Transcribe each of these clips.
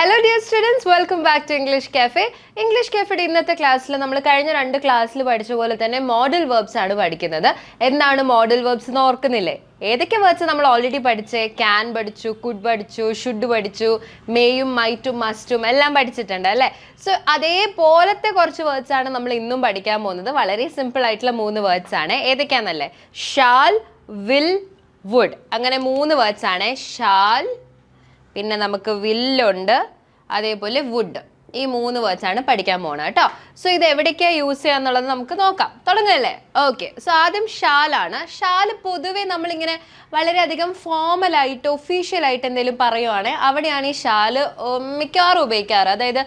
Hello dear students, welcome back to English Cafe. English Cafe ഇന്നത്തെ ക്ലാസ്സിൽ നമ്മൾ കഴിഞ്ഞ രണ്ട് ക്ലാസ്സിൽ പഠിച്ച പോലെ തന്നെ മോഡൽ വെർബ്സ് ആണ് പഠിക്കുന്നത്. എന്താണ് മോഡൽ വെർബ്സ് എന്ന് ഓർക്കുന്നില്ലേ? ഏതൊക്കെ വേർഡ്സ് നമ്മൾ ഓൾറെഡി പഠിച്ചേ? ക്യാൻ പഠിച്ചു, കുഡ് പഠിച്ചു, ഷുഡ് പഠിച്ചു, മേയും മൈറ്റും മസ്റ്റും എല്ലാം പഠിച്ചിട്ടുണ്ട് അല്ലേ? സോ അതേപോലത്തെ കുറച്ച് വേർഡ്സ് ആണ് നമ്മൾ ഇന്നും പഠിക്കാൻ പോകുന്നത്. വളരെ സിമ്പിൾ ആയിട്ടുള്ള 3 വേർഡ്സ് ആണ്. ഏതൊക്കെയാണെന്നല്ലേ? Shall, will, would. അങ്ങനെ 3 വേർഡ്സ് ആണ്. ഷാൽ, പിന്നെ നമുക്ക് വില്ലുണ്ട്, അതേപോലെ വുഡ്. ഈ 3 വേർഡ്സ് ആണ് പഠിക്കാൻ പോകുന്നത് കേട്ടോ. സോ ഇത് എവിടേക്കാണ് യൂസ് ചെയ്യുക എന്നുള്ളത് നമുക്ക് നോക്കാം. തുടങ്ങല്ലേ? ഓക്കെ. സോ ആദ്യം ഷാലാണ്. ഷാൽ പൊതുവേ നമ്മളിങ്ങനെ വളരെയധികം ഫോമലായിട്ട് ഒഫീഷ്യലായിട്ട് എന്തെങ്കിലും പറയുവാണെങ്കിൽ അവിടെയാണ് ഈ ഷാല് മിക്കവാറും ഉപയോഗിക്കാറ്. അതായത്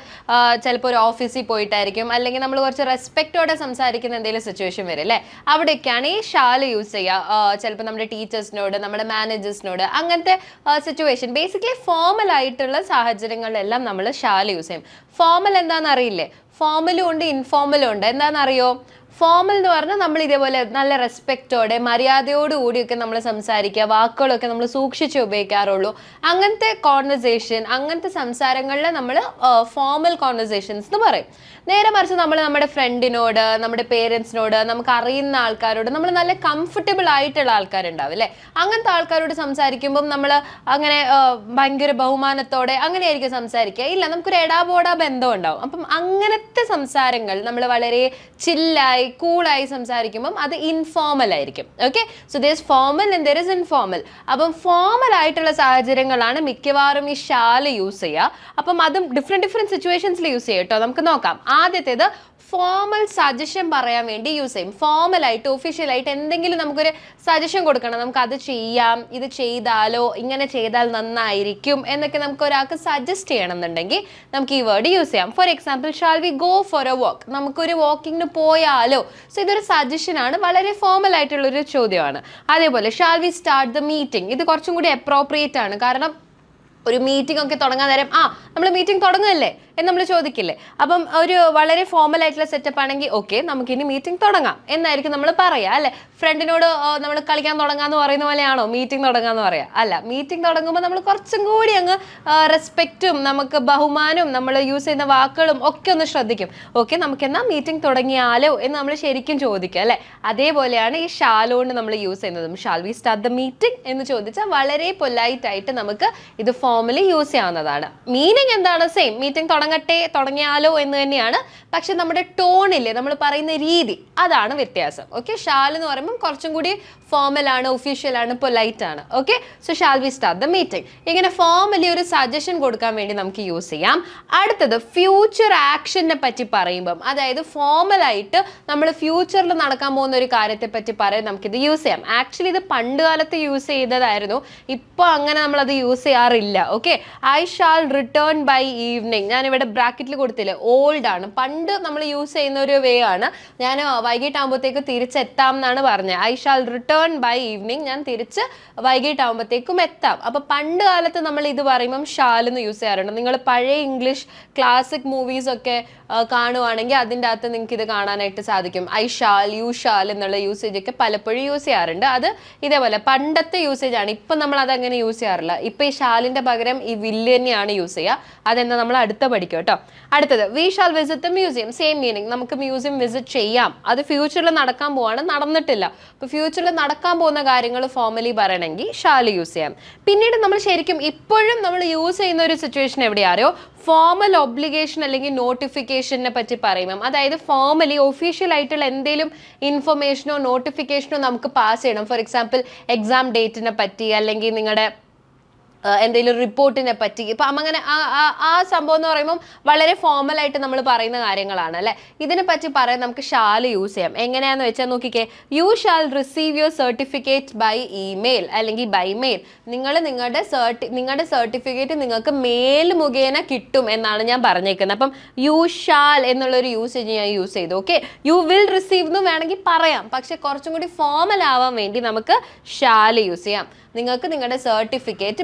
ചിലപ്പോൾ ഒരു ഓഫീസിൽ പോയിട്ടായിരിക്കും, അല്ലെങ്കിൽ നമ്മൾ കുറച്ച് റെസ്പെക്റ്റോടെ സംസാരിക്കുന്ന എന്തെങ്കിലും സിറ്റുവേഷൻ വരും അല്ലേ? അവിടെയൊക്കെയാണ് ഈ ഷാല് യൂസ് ചെയ്യുക. ചിലപ്പോൾ നമ്മുടെ ടീച്ചേഴ്സിനോട്, നമ്മുടെ മാനേജേഴ്സിനോട്, അങ്ങനത്തെ സിറ്റുവേഷൻ ബേസിക്കലി ഫോമൽ ആയിട്ടുള്ള സാഹചര്യങ്ങളിലെല്ലാം നമ്മൾ ഷാൽ യൂസ് ചെയ്യും. ഫോമൽ എന്താണെന്ന് അറിയില്ലേ? ഫോമലും ഉണ്ട്, ഇൻഫോമലും ഉണ്ട്. എന്താണെന്നറിയോ? ഫോമൽ എന്ന് പറഞ്ഞാൽ നമ്മൾ ഇതേപോലെ നല്ല റെസ്പെക്റ്റോടെ മര്യാദയോടുകൂടിയൊക്കെ നമ്മൾ സംസാരിക്കുക, വാക്കുകളൊക്കെ നമ്മൾ സൂക്ഷിച്ച് ഉപയോഗിക്കാറുള്ളൂ. അങ്ങനത്തെ കോൺവെർസേഷൻ, അങ്ങനത്തെ സംസാരങ്ങളിൽ നമ്മൾ ഫോമൽ കോൺവെർസേഷൻസ് എന്ന് പറയും. നേരെ മറിച്ച് നമ്മൾ നമ്മുടെ ഫ്രണ്ടിനോട്, നമ്മുടെ പേരൻസിനോട്, നമുക്ക് അറിയുന്ന ആൾക്കാരോട്, നമ്മൾ നല്ല കംഫർട്ടബിൾ ആയിട്ടുള്ള ആൾക്കാരുണ്ടാവും അല്ലേ? അങ്ങനത്തെ ആൾക്കാരോട് സംസാരിക്കുമ്പം നമ്മൾ അങ്ങനെ ഭയങ്കര ബഹുമാനത്തോടെ അങ്ങനെയായിരിക്കും സംസാരിക്കുക. ഇല്ല, നമുക്കൊരു എടാപോടാ ബന്ധം ഉണ്ടാവും. അപ്പം അങ്ങനത്തെ സംസാരങ്ങൾ നമ്മൾ വളരെ ചില്ലായി കൂളായി സംസാരിക്കുമ്പം അത് ഇൻഫോമൽ ആയിരിക്കും. Okay. So there is formal and there is informal. അപ്പം ഫോമൽ ആയിട്ടുള്ള സാഹചര്യങ്ങളാണ് മിക്കവാറും ഈ ഷാൽ യൂസ് ചെയ്യുക. അപ്പം അതും ഡിഫറെൻറ്റ് സിറ്റുവേഷൻസിൽ യൂസ് ചെയ്യും കേട്ടോ. നമുക്ക് നോക്കാം. ആദ്യത്തേത് ഫോമൽ സജഷൻ പറയാൻ വേണ്ടി യൂസ് ചെയ്യും. ഫോമലായിട്ട് ഒഫീഷ്യലായിട്ട് എന്തെങ്കിലും നമുക്കൊരു സജഷൻ കൊടുക്കണം. നമുക്ക് അത് ചെയ്യാം, ഇത് ചെയ്താലോ, ഇങ്ങനെ ചെയ്താൽ നന്നായിരിക്കും എന്നൊക്കെ നമുക്ക് ഒരാൾക്ക് സജസ്റ്റ് ചെയ്യണം എന്നുണ്ടെങ്കിൽ നമുക്ക് ഈ വേർഡ് യൂസ് ചെയ്യാം. For example, shall we go for a walk? നമുക്കൊരു വാക്കിങ്ങിന് പോയാലോ? സോ ഇതൊരു സജഷനാണ്, വളരെ ഫോമൽ ആയിട്ടുള്ളൊരു ചോദ്യമാണ്. അതേപോലെ shall we start the meeting? ഇത് കുറച്ചും കൂടി അപ്രോപ്രിയേറ്റ് ആണ്. കാരണം ഒരു മീറ്റിംഗ് ഒക്കെ തുടങ്ങാൻ നേരം നമ്മൾ മീറ്റിംഗ് തുടങ്ങുകയല്ലേ എന്ന് നമ്മൾ ചോദിക്കില്ലേ? അപ്പം ഒരു വളരെ ഫോമൽ ആയിട്ടുള്ള സെറ്റപ്പ് ആണെങ്കിൽ ഓക്കെ, നമുക്കിനി മീറ്റിംഗ് തുടങ്ങാം എന്നായിരിക്കും നമ്മൾ പറയുക അല്ലേ? ഫ്രണ്ടിനോട് നമ്മൾ കളിക്കാൻ തുടങ്ങാന്ന് പറയുന്ന പോലെയാണോ മീറ്റിംഗ് തുടങ്ങാന്ന് പറയാം? അല്ല, മീറ്റിംഗ് തുടങ്ങുമ്പോൾ നമ്മൾ കുറച്ചും കൂടി അങ്ങ് റെസ്പെക്റ്റും നമുക്ക് ബഹുമാനവും നമ്മൾ യൂസ് ചെയ്യുന്ന വാക്കുകളും ഒക്കെ ഒന്ന് ശ്രദ്ധിക്കും. ഓക്കെ, നമുക്കെന്നാ മീറ്റിംഗ് തുടങ്ങിയാലോ എന്ന് നമ്മൾ ശരിക്കും ചോദിക്കുക അല്ലേ? അതേപോലെയാണ് ഈ ഷാൽ കൊണ്ട് നമ്മൾ യൂസ് ചെയ്യുന്നതും. Shall we start the meeting എന്ന് ചോദിച്ചാൽ വളരെ പൊലൈറ്റ് ആയിട്ട് നമുക്ക് ഇത് ഫോമലി യൂസ് ചെയ്യാവുന്നതാണ്. മീനിങ് എന്താണ്? സെയിം, മീറ്റിംഗ് തുടങ്ങിയാലോ എന്ന് തന്നെയാണ്. പക്ഷെ നമ്മുടെ ടോണില്ലേ, നമ്മൾ പറയുന്ന രീതി, അതാണ് വ്യത്യാസം. ഓക്കെ. ഷാൽ എന്ന് പറയുമ്പോൾ കുറച്ചും കൂടി ഫോമൽ ആണ്, ഒഫീഷ്യൽ ആണ്, പൊലൈറ്റ് ആണ്. Okay. So shall we start the meeting? ഇങ്ങനെ ഫോമലി ഒരു സജഷൻ കൊടുക്കാൻ വേണ്ടി നമുക്ക് യൂസ് ചെയ്യാം. അടുത്തത് ഫ്യൂച്ചർ ആക്ഷനെ പറ്റി പറയുമ്പം, അതായത് ഫോമലായിട്ട് നമ്മൾ ഫ്യൂച്ചറിൽ നടക്കാൻ പോകുന്ന ഒരു കാര്യത്തെ പറ്റി പറയാൻ നമുക്കിത് യൂസ് ചെയ്യാം. ആക്ച്വലി ഇത് പണ്ട് കാലത്ത് യൂസ് ചെയ്തതായിരുന്നു. ഇപ്പോൾ അങ്ങനെ നമ്മളത് യൂസ് ചെയ്യാറില്ല. Okay. I shall return by evening. ഞാനിവിടെ ബ്രാക്കറ്റിൽ കൊടുത്തില്ലേ, ഓൾഡ് ആണ്. പണ്ട് നമ്മൾ യൂസ് ചെയ്യുന്ന ഒരു വേ ആണ്. ഞാൻ വൈകിട്ടാകുമ്പോഴത്തേക്ക് തിരിച്ചെത്താം എന്നാണ് പറഞ്ഞത്. I shall return by evening. ഞാൻ തിരിച്ച് വൈകിട്ടാകുമ്പോഴത്തേക്കും എത്താം. അപ്പോൾ പണ്ട് കാലത്ത് നമ്മൾ ഇത് പറയുമ്പം ഷാൽ എന്ന് യൂസ് ചെയ്യാറുണ്ട്. നിങ്ങൾ പഴയ ഇംഗ്ലീഷ് ക്ലാസിക് മൂവീസ് ഒക്കെ കാണുവാണെങ്കിൽ അതിൻ്റെ അകത്ത് നിങ്ങൾക്ക് ഇത് കാണാനായിട്ട് സാധിക്കും. ഐ ഷാൽ, യു ഷാൽ എന്നുള്ള യൂസേജ് ഒക്കെ പലപ്പോഴും യൂസ് ചെയ്യാറുണ്ട്. അത് ഇതേപോലെ പണ്ടത്തെ യൂസേജ് ആണ്. ഇപ്പം നമ്മൾ അതങ്ങനെ യൂസ് ചെയ്യാറില്ല. ഇപ്പം ഈ ഷാലിൻ്റെ പകരം ഈ വില്ല് തന്നെയാണ് യൂസ് ചെയ്യുക. അതെന്താ നമ്മൾ അടുത്ത പഠിക്കും കേട്ടോ. അടുത്തത്, we shall visit the museum. Same meaning. നമുക്ക് മ്യൂസിയം വിസിറ്റ് ചെയ്യാം. അത് ഫ്യൂച്ചറിൽ നടക്കാൻ പോവാണ്, നടന്നിട്ടില്ല. അപ്പോൾ ഫ്യൂച്ചറിൽ നടക്കാൻ പോകുന്ന കാര്യങ്ങൾ ഫോമലി പറയണമെങ്കിൽ ഷാൽ യൂസ് ചെയ്യാം. പിന്നീട് നമ്മൾ ശരിക്കും ഇപ്പോഴും നമ്മൾ യൂസ് ചെയ്യുന്ന ഒരു സിറ്റുവേഷൻ എവിടെയാറിയോ? ഫോമൽ ഒബ്ലിഗേഷൻ അല്ലെങ്കിൽ നോട്ടിഫിക്കേഷനെ പറ്റി പറയുമ്പം, അതായത് ഫോമലി ഒഫീഷ്യൽ ആയിട്ടുള്ള എന്തെങ്കിലും ഇൻഫർമേഷനോ നോട്ടിഫിക്കേഷനോ നമുക്ക് പാസ് ചെയ്യണം. ഫോർ എക്സാമ്പിൾ, എക്സാം ഡേറ്റിനെ പറ്റി, അല്ലെങ്കിൽ നിങ്ങളുടെ എന്തെങ്കിലും റിപ്പോർട്ടിനെ പറ്റി. ഇപ്പം അങ്ങനെ ആ സംഭവം എന്ന് പറയുമ്പം വളരെ ഫോമലായിട്ട് നമ്മൾ പറയുന്ന കാര്യങ്ങളാണ് അല്ലേ? ഇതിനെ പറ്റി പറയാൻ നമുക്ക് ഷാൽ യൂസ് ചെയ്യാം. എങ്ങനെയാണെന്ന് വെച്ചാൽ നോക്കിക്കേ, you shall receive your certificate by email അല്ലെങ്കിൽ ബൈ മെയിൽ. നിങ്ങളുടെ സർട്ടിഫിക്കറ്റ് നിങ്ങൾക്ക് മെയിൽ മുഖേന കിട്ടും എന്നാണ് ഞാൻ പറഞ്ഞേക്കുന്നത്. അപ്പം യു ഷാൽ എന്നുള്ളൊരു യൂസേജ് ഞാൻ യൂസ് ചെയ്തു. ഓക്കെ. യു വിൽ റിസീവ് എന്ന് വേണമെങ്കിൽ പറയാം, പക്ഷെ കുറച്ചും കൂടി ഫോമൽ ആവാൻ വേണ്ടി നമുക്ക് ഷാൽ യൂസ് ചെയ്യാം. നിങ്ങൾക്ക് നിങ്ങളുടെ സർട്ടിഫിക്കറ്റ്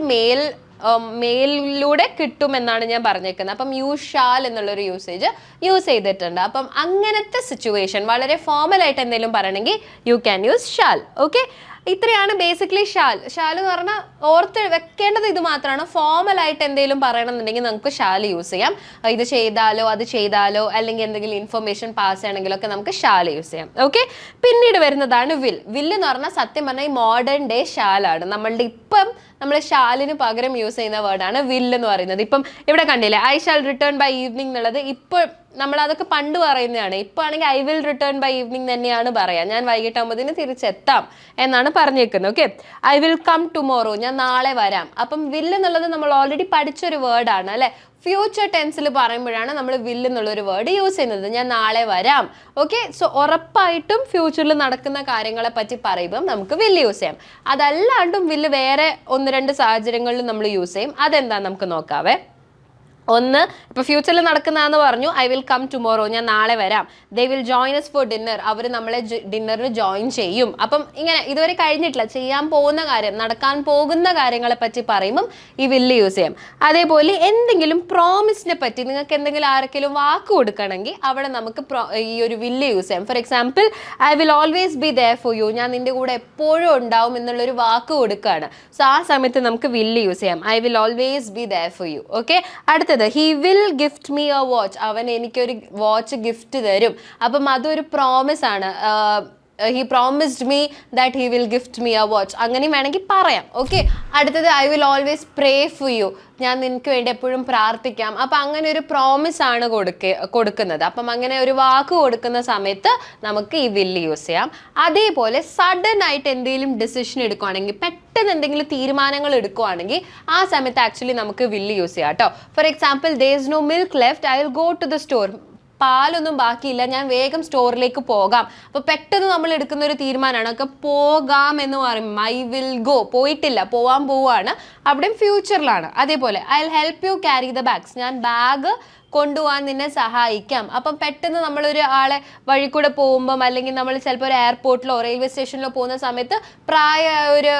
മെയിലിലൂടെ കിട്ടുമെന്നാണ് ഞാൻ പറഞ്ഞേക്കുന്നത്. അപ്പം യു ഷാൽ എന്നുള്ളൊരു യൂസേജ് യൂസ് ചെയ്തിട്ടുണ്ട്. അപ്പം അങ്ങനത്തെ സിറ്റുവേഷൻ വളരെ ഫോമലായിട്ട് എന്തെങ്കിലും പറയണമെങ്കിൽ you can use shall. Okay. ഇത്രയാണ് ബേസിക്കലി ഷാൽ എന്ന് പറഞ്ഞാൽ ഓർത്ത് വെക്കേണ്ടത് ഇത് മാത്രമാണ്. ഫോമലായിട്ട് എന്തെങ്കിലും പറയണമെന്നുണ്ടെങ്കിൽ നമുക്ക് ഷാൽ യൂസ് ചെയ്യാം. ഇത് ചെയ്താലോ അത് ചെയ്താലോ അല്ലെങ്കിൽ എന്തെങ്കിലും ഇൻഫർമേഷൻ പാസ് ചെയ്യണമെങ്കിലൊക്കെ നമുക്ക് ഷാൽ യൂസ് ചെയ്യാം. ഓക്കെ, പിന്നീട് വരുന്നതാണ് വിൽ എന്ന് പറഞ്ഞാൽ സത്യം പറഞ്ഞാൽ ഈ മോഡേൺ ഡേ ഷാലാണ്. നമ്മളുടെ ഇപ്പം നമ്മൾ ഷാലിന് പകരം യൂസ് ചെയ്യുന്ന വേർഡാണ് വിൽ എന്ന് പറയുന്നത്. ഇപ്പം ഇവിടെ കണ്ടില്ലേ, I shall return by evening എന്നുള്ളത് ഇപ്പോൾ നമ്മൾ അതൊക്കെ പണ്ട് പറയുന്നതാണ്. ഇപ്പോൾ ആണെങ്കിൽ I will return by evening തന്നെയാണ് പറയാം. ഞാൻ വൈകിട്ടാകുമ്പോഴത്തേന് തിരിച്ചെത്താം എന്നാണ് പറഞ്ഞേക്കുന്നത്. Okay, I will come tomorrow, ഞാൻ നാളെ വരാം. അപ്പം വിൽ എന്നുള്ളത് നമ്മൾ ഓൾറെഡി പഠിച്ചൊരു വേർഡാണ് അല്ലെ. ഫ്യൂച്ചർ ടെൻസിൽ പറയുമ്പോഴാണ് നമ്മൾ വിൽ എന്നുള്ളൊരു വേർഡ് യൂസ് ചെയ്യുന്നത്. ഞാൻ നാളെ വരാം. ഓക്കെ, സോ ഉറപ്പായിട്ടും ഫ്യൂച്ചറിൽ നടക്കുന്ന കാര്യങ്ങളെ പറ്റി പറയുമ്പം നമുക്ക് വില്ല് യൂസ് ചെയ്യാം. അതല്ലാണ്ടും വില്ല് വേറെ 1-2 സാഹചര്യങ്ങളിൽ നമ്മൾ യൂസ് ചെയ്യും. അതെന്താ നമുക്ക് നോക്കാവേ. ഒന്ന്, ഇപ്പൊ ഫ്യൂച്ചറിൽ നടക്കുന്നതെന്ന് പറഞ്ഞു, ഐ വിൽ കം ടുമോറോ, ഞാൻ നാളെ വരാം. They will join us for dinner, അവർ നമ്മളെ ഡിന്നറിന് ജോയിൻ ചെയ്യും. അപ്പം ഇങ്ങനെ ഇതുവരെ കഴിഞ്ഞിട്ടില്ല, ചെയ്യാൻ പോകുന്ന കാര്യം, നടക്കാൻ പോകുന്ന കാര്യങ്ങളെ പറ്റി പറയുമ്പം ഈ വില്ല് യൂസ് ചെയ്യാം. അതേപോലെ എന്തെങ്കിലും പ്രോമിസിനെ പറ്റി നിങ്ങൾക്ക് എന്തെങ്കിലും ആർക്കെങ്കിലും വാക്ക് കൊടുക്കണമെങ്കിൽ അവിടെ നമുക്ക് ഈ ഒരു വില്ല് യൂസ് ചെയ്യാം. For example, I will always be there for you, ഞാൻ നിന്റെ കൂടെ എപ്പോഴും ഉണ്ടാവും എന്നുള്ളൊരു വാക്ക് കൊടുക്കുകയാണ്. സോ ആ സമയത്ത് നമുക്ക് വില്ല് യൂസ് ചെയ്യാം. I will always be there for you. Okay, അടുത്തത് he will gift me a watch, അവൻ എനിക്കൊരു വാച്ച് ഗിഫ്റ്റ് തരും. അപ്പം അതൊരു പ്രോമിസ് ആണ്. he promised me that he will gift me a watch, അങ്ങനെയും വേണമെങ്കിൽ പറയാം. ഓക്കെ, അടുത്തത് I will always pray for you, ഞാൻ നിനക്ക് വേണ്ടി എപ്പോഴും പ്രാർത്ഥിക്കാം. അപ്പം അങ്ങനെ ഒരു പ്രോമിസ് ആണ് കൊടുക്കുന്നത്. അപ്പം അങ്ങനെ ഒരു വാക്ക് കൊടുക്കുന്ന സമയത്ത് നമുക്ക് ഈ വില്ല് യൂസ് ചെയ്യാം. അതേപോലെ സഡൻ ആയിട്ട് എന്തെങ്കിലും ഡിസിഷൻ എടുക്കുവാണെങ്കിൽ, പെട്ടെന്ന് എന്തെങ്കിലും തീരുമാനങ്ങൾ എടുക്കുവാണെങ്കിൽ ആ സമയത്ത് ആക്ച്വലി നമുക്ക് വില്ല് യൂസ് ചെയ്യാം കേട്ടോ. For example, there is no milk left, I will go to the store, പാലൊന്നും ബാക്കിയില്ല, ഞാൻ വേഗം സ്റ്റോറിലേക്ക് പോകാം. അപ്പോൾ പെട്ടെന്ന് നമ്മൾ എടുക്കുന്ന ഒരു തീരുമാനമാണ്. ഒക്കെ പോകാം എന്ന് പറയും, ഐ വിൽ ഗോ, പോയിട്ടില്ല, പോവാൻ പോവാണ്, അവിടെയും ഫ്യൂച്ചറിലാണ്. അതേപോലെ I will help you carry the bags, ഞാൻ ബാഗ് കൊണ്ടുപോകാൻ നിന്നെ സഹായിക്കാം. അപ്പം പെട്ടെന്ന് നമ്മളൊരു ആളെ വഴി കൂടെ പോകുമ്പം അല്ലെങ്കിൽ നമ്മൾ ചിലപ്പോൾ ഒരു എയർപോർട്ടിലോ റെയിൽവേ സ്റ്റേഷനിലോ പോകുന്ന സമയത്ത് പ്രായമായ ഒരു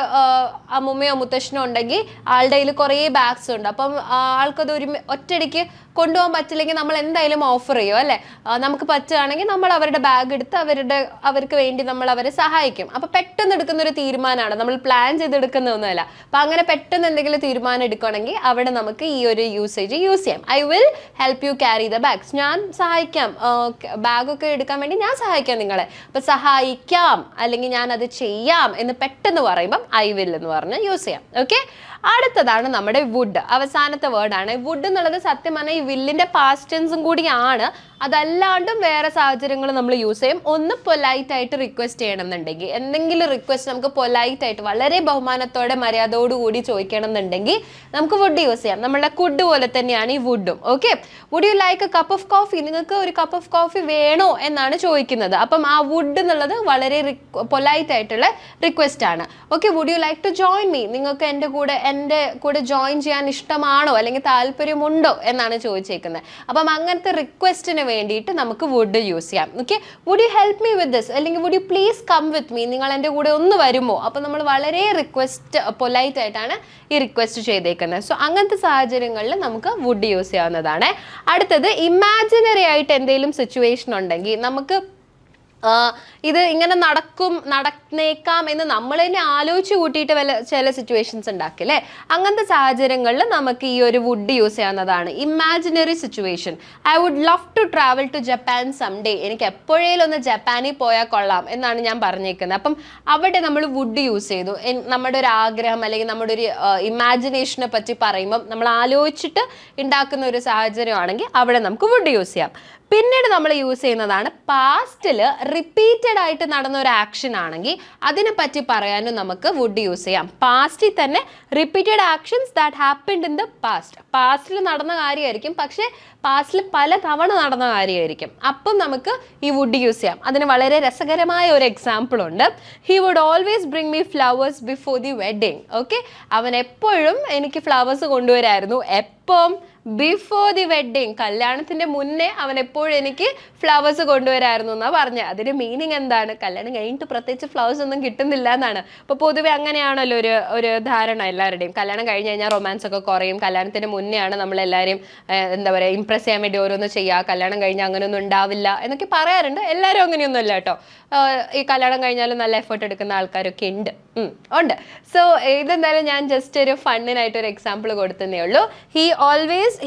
അമ്മുമ്മയോ മുത്തശ്ശനോ ഉണ്ടെങ്കിൽ ആളുടെ കയ്യിൽ കുറേ ബാഗ്സ് ഉണ്ട്. അപ്പം ആൾക്കത് ഒറ്റയടിക്ക് കൊണ്ടുപോകാൻ പറ്റില്ലെങ്കിൽ നമ്മൾ എന്തായാലും ഓഫർ ചെയ്യും അല്ലേ. നമുക്ക് പറ്റുകയാണെങ്കിൽ നമ്മൾ അവരുടെ ബാഗ് എടുത്ത് അവർക്ക് വേണ്ടി നമ്മൾ അവരെ സഹായിക്കും. അപ്പം പെട്ടെന്ന് എടുക്കുന്ന ഒരു തീരുമാനമാണ്, നമ്മൾ പ്ലാൻ ചെയ്തെടുക്കുന്നതൊന്നുമല്ല. അപ്പം അങ്ങനെ പെട്ടെന്ന് എന്തെങ്കിലും തീരുമാനം എടുക്കുകയാണെങ്കിൽ അവിടെ നമുക്ക് ഈ ഒരു യൂസേജ് യൂസ് ചെയ്യാം. I will help you carry the bags, ഞാൻ സഹായിക്കാം, ബാഗൊക്കെ എടുക്കാൻ വേണ്ടി ഞാൻ സഹായിക്കാം നിങ്ങളെ. അപ്പം സഹായിക്കാം അല്ലെങ്കിൽ ഞാൻ അത് ചെയ്യാം എന്ന് പെട്ടെന്ന് പറയുമ്പം ഐ വിൽ എന്ന് പറഞ്ഞ് യൂസ് ചെയ്യാം. ഓക്കെ, അടുത്തതാണ് നമ്മുടെ വുഡ്, അവസാനത്തെ വേർഡാണ്. വുഡ് എന്നുള്ളത് സത്യം പറഞ്ഞാൽ ഈ വില്ലിന്റെ പാസ്റ്റ് ടെൻസും കൂടിയാണ്. അതല്ലാണ്ടും വേറെ സാഹചര്യങ്ങൾ നമ്മൾ യൂസ് ചെയ്യും. ഒന്ന് പൊലൈറ്റ് ആയിട്ട് റിക്വസ്റ്റ് ചെയ്യണമെന്നുണ്ടെങ്കിൽ, എന്തെങ്കിലും റിക്വസ്റ്റ് നമുക്ക് പൊലൈറ്റ് ആയിട്ട് വളരെ ബഹുമാനത്തോടെ മര്യാദയോടുകൂടി ചോദിക്കണം എന്നുണ്ടെങ്കിൽ നമുക്ക് വുഡ് യൂസ് ചെയ്യാം. നമ്മളുടെ കുഡ് പോലെ തന്നെയാണ് ഈ വുഡും. Okay, would you like a cup of coffee, നിങ്ങൾക്ക് ഒരു കപ്പ് ഓഫ് കോഫി വേണോ എന്നാണ് ചോദിക്കുന്നത്. അപ്പം ആ വുഡ് എന്നുള്ളത് വളരെ പൊലൈറ്റ് ആയിട്ടുള്ള റിക്വസ്റ്റ് ആണ്. Okay, would you like to join me, നിങ്ങൾക്ക് എൻ്റെ കൂടെ ജോയിൻ ചെയ്യാൻ ഇഷ്ടമാണോ അല്ലെങ്കിൽ താല്പര്യമുണ്ടോ എന്നാണ് ചോദിച്ചേക്കുന്നത്. അപ്പം അങ്ങനത്തെ റിക്വസ്റ്റിന് വേണ്ടിയിട്ട് നമുക്ക് വുഡ് യൂസ് ചെയ്യാം. Okay, would you help me with this അല്ലെങ്കിൽ would you please come with me, നിങ്ങൾ എൻ്റെ കൂടെ ഒന്ന് വരുമോ. അപ്പം നമ്മൾ വളരെ പൊലൈറ്റ് ആയിട്ടാണ് ഈ റിക്വസ്റ്റ് ചെയ്തേക്കുന്നത്. സോ അങ്ങനത്തെ സാഹചര്യങ്ങളിൽ നമുക്ക് വുഡ് യൂസ് ചെയ്യാവുന്നതാണ്. അടുത്തത്, ഇമാജിനറി ആയിട്ട് എന്തെങ്കിലും സിറ്റുവേഷൻ ഉണ്ടെങ്കിൽ നമുക്ക് ഇത് ഇങ്ങനെ നടന്നേക്കാം എന്ന് നമ്മൾ തന്നെ ആലോചിച്ച് കൂട്ടിയിട്ട് ചില സിറ്റുവേഷൻസ് ഉണ്ടാക്കില്ലേ. അങ്ങനത്തെ സാഹചര്യങ്ങളിൽ നമുക്ക് ഈ ഒരു വുഡ് യൂസ് ചെയ്യാവുന്നതാണ്. Imaginary situation, I would love to travel to Japan someday, എനിക്ക് എപ്പോഴേലും ഒന്ന് ജപ്പാനിൽ പോയാൽ കൊള്ളാം എന്നാണ് ഞാൻ പറഞ്ഞേക്കുന്നത്. അപ്പം അവിടെ നമ്മൾ വുഡ് യൂസ് ചെയ്തു. നമ്മുടെ ഒരു ആഗ്രഹം അല്ലെങ്കിൽ നമ്മുടെ ഒരു ഇമാജിനേഷനെ പറ്റി പറയുമ്പം നമ്മൾ ആലോചിച്ചിട്ട് ഉണ്ടാക്കുന്ന ഒരു സാഹചര്യമാണെങ്കിൽ അവിടെ നമുക്ക് വുഡ് യൂസ് ചെയ്യാം. പിന്നീട് നമ്മൾ യൂസ് ചെയ്യുന്നതാണ് പാസ്റ്റിൽ റിപ്പീറ്റഡ് ആയിട്ട് നടന്ന ഒരു ആക്ഷൻ ആണെങ്കിൽ അതിനെ പറ്റി പറയാനും നമുക്ക് വുഡ് യൂസ് ചെയ്യാം. പാസ്റ്റിൽ തന്നെ repeated actions that happened in the പാസ്റ്റിൽ നടന്ന കാര്യമായിരിക്കും, പക്ഷേ പാസ്റ്റിൽ പല തവണ നടന്ന കാര്യമായിരിക്കും. അപ്പം നമുക്ക് ഈ വുഡ് യൂസ് ചെയ്യാം. അതിന് വളരെ രസകരമായ ഒരു എക്സാമ്പിൾ ഉണ്ട്. He would always bring me flowers before the wedding. Okay, അവൻ എപ്പോഴും എനിക്ക് ഫ്ലവേഴ്സ് കൊണ്ടുവരായിരുന്നു, എപ്പം ബിഫോർ ദി വെഡ്ഡിങ്, കല്യാണത്തിന്റെ മുന്നേ അവൻ എപ്പോഴും എനിക്ക് ഫ്ലവേഴ്സ് കൊണ്ടുവരായിരുന്നു എന്നാ പറഞ്ഞത്. അതിന്റെ മീനിങ് എന്താണ്? കല്യാണം കഴിഞ്ഞിട്ട് പ്രത്യേകിച്ച് ഫ്ലവേഴ്സ് ഒന്നും കിട്ടുന്നില്ല എന്നാണ്. അപ്പൊ പൊതുവെ അങ്ങനെയാണല്ലോ ഒരു ധാരണ എല്ലാവരുടെയും. കല്യാണം കഴിഞ്ഞ് കഴിഞ്ഞാൽ റൊമാൻസ് ഒക്കെ കുറയും, കല്യാണത്തിന് മുന്നേ ആണ് നമ്മളെല്ലാവരും എന്താ പറയുക ഇംപ്രസ് ചെയ്യാൻ വേണ്ടി ഓരോന്ന് ചെയ്യുക, കല്യാണം കഴിഞ്ഞാൽ അങ്ങനെയൊന്നും ഉണ്ടാവില്ല എന്നൊക്കെ പറയാറുണ്ട്. എല്ലാവരും അങ്ങനെയൊന്നും അല്ല കേട്ടോ. ഈ കല്യാണം കഴിഞ്ഞാലും നല്ല എഫേർട്ട് എടുക്കുന്ന ആൾക്കാരൊക്കെ ഉണ്ട്. സോ ഇതെന്തായാലും ഞാൻ ജസ്റ്റ് ഒരു ഫണ്ണിനായിട്ട് ഒരു എക്സാമ്പിൾ കൊടുത്തതേ ഉള്ളൂ.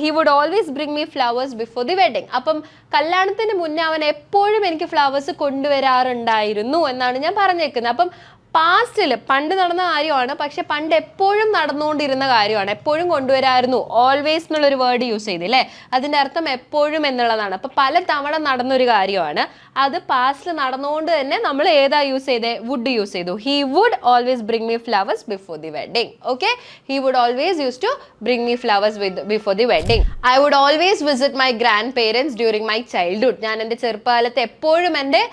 he would always bring me flowers before the wedding. അപ്പം കല്യാണത്തിന് മുന്നേ അവൻ എപ്പോഴും എനിക്ക് ഫ്ലവേഴ്സ് കൊണ്ടുവരാറുണ്ടായിരുന്നു എന്നാണ് ഞാൻ പറഞ്ഞേക്കുന്നത്. അപ്പം പാസ്റ്റിൽ പണ്ട് നടന്ന കാര്യമാണ്, പക്ഷെ പണ്ട് എപ്പോഴും നടന്നുകൊണ്ടിരുന്ന കാര്യമാണ്. എപ്പോഴും കൊണ്ടുവരായിരുന്നു, ഓൾവേസ് എന്നുള്ളൊരു വേർഡ് യൂസ് ചെയ്തില്ലേ, അതിൻ്റെ അർത്ഥം എപ്പോഴും എന്നുള്ളതാണ്. അപ്പം പല തവണ നടന്നൊരു കാര്യമാണ്, അത് പാസ്റ്റിൽ നടന്നുകൊണ്ട് തന്നെ നമ്മൾ ഏതാ യൂസ് ചെയ്തേ? വുഡ് യൂസ് ചെയ്തു. He would always bring me flowers before the wedding. Okay, he would always use to bring me flowers before the wedding. I would always visit my grandparents during my childhood. ഞാൻ എൻ്റെ ചെറുപ്പകാലത്ത് എപ്പോഴും എൻ്റെ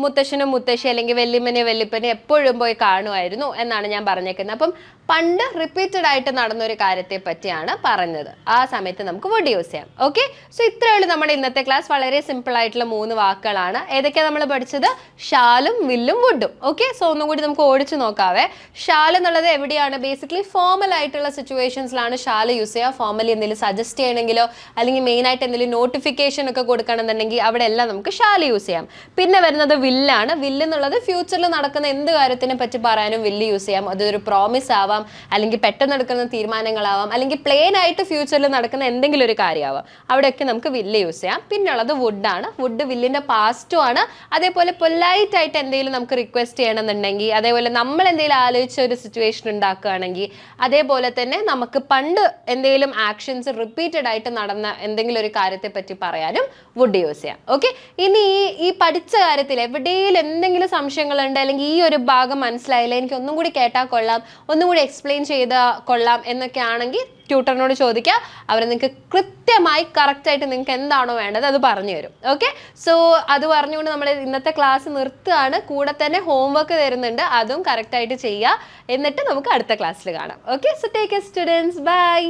മുത്തശ്ശനും മുത്തശ്ശി അല്ലെങ്കിൽ വെല്ലിമ്മനെയും വെല്ലിപ്പനെയും എപ്പോഴും പോയി കാണുമായിരുന്നു എന്നാണ് ഞാൻ പറഞ്ഞേക്കുന്നത്. അപ്പം പണ്ട് റിപ്പീറ്റഡ് ആയിട്ട് നടന്നൊരു കാര്യത്തെ പറ്റിയാണ് പറഞ്ഞത്. ആ സമയത്ത് നമുക്ക് വുഡ് യൂസ് ചെയ്യാം. ഓക്കെ, സോ ഇത്രയേ ഉള്ളൂ നമ്മുടെ ഇന്നത്തെ ക്ലാസ്. വളരെ സിമ്പിൾ ആയിട്ടുള്ള 3 വാക്കുകളാണ്. ഏതൊക്കെയാണ് നമ്മൾ പഠിച്ചത്? ഷാലും വില്ലും വുഡും. ഓക്കെ, സോ ഒന്നും കൂടി നമുക്ക് ഓടിച്ചു നോക്കാവേ. ഷാൽ എന്നുള്ളത് എവിടെയാണ്? ബേസിക്കലി ഫോമൽ ആയിട്ടുള്ള സിറ്റുവേഷൻസിലാണ് ഷാൽ യൂസ് ചെയ്യുക. ഫോമലി എന്തെങ്കിലും സജസ്റ്റ് ചെയ്യണമെങ്കിലോ അല്ലെങ്കിൽ മെയിനായിട്ട് എന്തെങ്കിലും നോട്ടിഫിക്കേഷൻ ഒക്കെ കൊടുക്കണമെന്നുണ്ടെങ്കിൽ അവിടെ എല്ലാം നമുക്ക് ഷാൽ യൂസ് ചെയ്യാം. പിന്നെ വരുന്നത് വില്ലാണ്. വില്ല് എന്നുള്ളത് ഫ്യൂച്ചറിൽ നടക്കുന്ന എന്ത് കാര്യത്തിനെ പറ്റി പറയാനും വില്ല് യൂസ് ചെയ്യാം. അതൊരു പ്രോമിസ് ആവാം, അല്ലെങ്കിൽ പെട്ടെന്ന് എടുക്കുന്ന തീരുമാനങ്ങളാവാം, അല്ലെങ്കിൽ പ്ലെയിൻ ആയിട്ട് ഫ്യൂച്ചറിൽ നടക്കുന്ന എന്തെങ്കിലും ഒരു കാര്യമാവാം. അവിടെയൊക്കെ നമുക്ക് വില്ല് യൂസ് ചെയ്യാം. പിന്നുള്ളത് വുഡാണ്. വുഡ് വില്ലിന്റെ പാസ്റ്റും ആണ്. അതേപോലെ പൊലൈറ്റ് ആയിട്ട് എന്തെങ്കിലും നമുക്ക് റിക്വസ്റ്റ് ചെയ്യണമെന്നുണ്ടെങ്കിൽ, അതേപോലെ നമ്മൾ എന്തെങ്കിലും ആലോചിച്ച ഒരു സിറ്റുവേഷൻ ഉണ്ടാക്കുകയാണെങ്കിൽ, അതേപോലെ തന്നെ നമുക്ക് പണ്ട് എന്തെങ്കിലും ആക്ഷൻസ് റിപ്പീറ്റഡ് ആയിട്ട് നടന്ന എന്തെങ്കിലും ഒരു കാര്യത്തെ പറ്റി പറയാനും വുഡ് യൂസ് ചെയ്യാം. ഓക്കെ, ഇനി ഈ പഠിച്ച കാര്യത്തിൽ എവിടെയും എന്തെങ്കിലും സംശയങ്ങളുണ്ട്, അല്ലെങ്കിൽ ഈ ഒരു ഭാഗം മനസ്സിലായില്ല, എനിക്ക് ഒന്നും കൂടി കേട്ടാൽ കൊള്ളാം, ഒന്നും കൂടി എക്സ്പ്ലെയിൻ ചെയ്താൽ കൊള്ളാം എന്നൊക്കെ ആണെങ്കിൽ ട്യൂട്ടറിനോട് ചോദിക്കുക. അവർ നിങ്ങൾക്ക് കൃത്യമായി കറക്റ്റായിട്ട് നിങ്ങൾക്ക് എന്താണോ വേണ്ടത് അത് പറഞ്ഞു തരും. ഓക്കെ, സോ അത് പറഞ്ഞുകൊണ്ട് നമ്മൾ ഇന്നത്തെ ക്ലാസ് നിർത്തുകയാണ്. കൂടെ തന്നെ ഹോംവർക്ക് തരുന്നുണ്ട്, അതും കറക്റ്റായിട്ട് ചെയ്യുക. എന്നിട്ട് നമുക്ക് അടുത്ത ക്ലാസ്സിൽ കാണാം. Okay, so take care students, by.